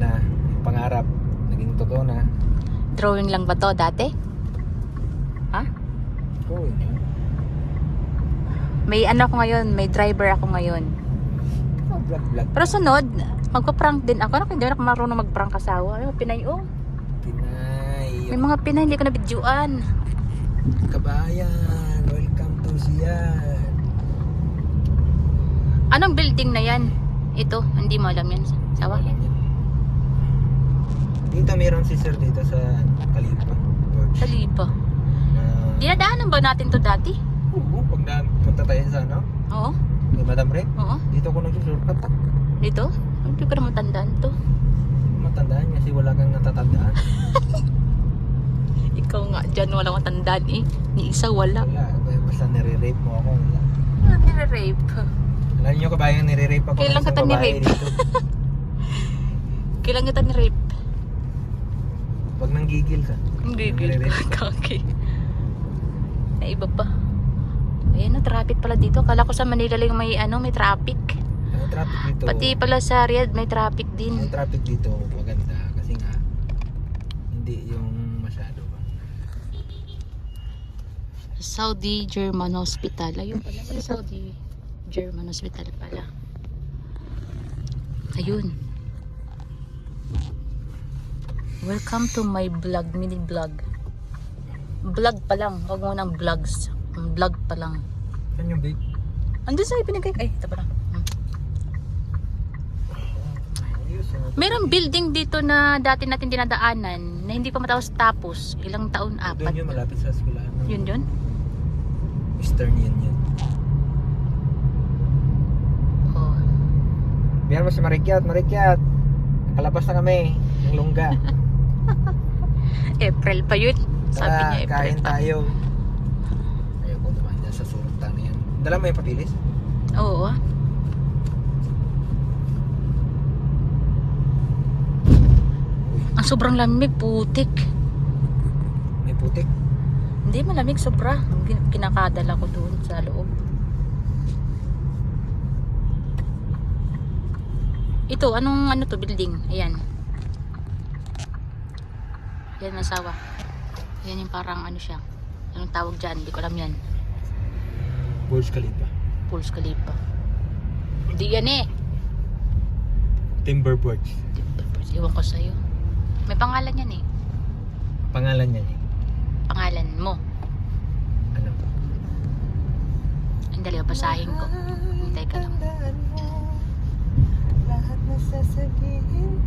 na. Yung pangarap, naging totoo na. Drawing lang ba to dati? Ha? Oo, yun. May ano ako ngayon, may driver ako ngayon. Vlog. Pero sunod, magpa-prank din ako. Hindi ako marunong mag-prank asawa. Ay, Pinay oh. Pinay. May mga Pinay, hindi ko na-videoan. Kabayan, welcome to Sian. Anong building na yan? Ito, hindi mo alam yan. Sawa? Alam yan. Dito meron si sir dito sa Kalipa. Sa Lipa. Dinadaanan ba natin to dati? Oo, pag punta tayo sa ano? Oo. Kay Madam Red. Oo. Dito ko nagsusurkat. Dito? Hindi ko na matandaan to. Matandaan kasi wala kang natatandaan. Ikaw nga dyan, walang matandaan eh. Ni isa wala. Wala, basta nire-rape mo ako. Wala. Ano nire-rape? Alam niyo kabayan, nire-rape ako. Kailan ng isang kita babae ni-rape? dito. Kailan kita ni-rape? Wag nang gigil ka. Hindi, Nire-rape ka. kaki. Na iba pa. Ayan na, traffic pala dito. Kala ko sa Manila lang may ano, may traffic. Ang traffic dito. Pati pala sa Riyadh may traffic din. Ang traffic dito maganda kasi nga hindi yung masyado ba. Saudi German Hospital. Ayun pala, sa Saudi German Hospital pala. Ayun. Welcome to my vlog, mini vlog. Vlog pa lang, huwag mo nang vlogs. Vlog pa lang. Saan yung big? Andun sa ibinigay. Ay, ito pala. Merong building dito na dati natin dinadaanan na hindi pa matapos. Ilang taon? Doon 4. yun malapit sa eskwelahan. Yun? Eastern Union. Oh. Biyan mo si Marikyat. Nakalabas na kami ng lungga. April pa yun. Sabi Tara, niya April kain pa. tayo. Ayaw ko naman dyan sa suruntan na yan. Dala mo yung papilis? Oo. Ang sobrang lamig, putik. May putik. Hindi malamig, sobra. Kinakadala ko doon sa loob. Ito, anong ano to, building? Ayan. Ayan, masawa. Ayan yung parang ano siya. Anong tawag dyan? Hindi ko alam yan. Burj Khalifa. Burj Khalifa. Hindi yan eh. Timber Burj. Iwan ko sa'yo. May pangalan yan eh. Pangalan niya eh. Pangalan mo. Ano? Ang dali, basahin ko. Hintay ka lang. Lahat na sasabihin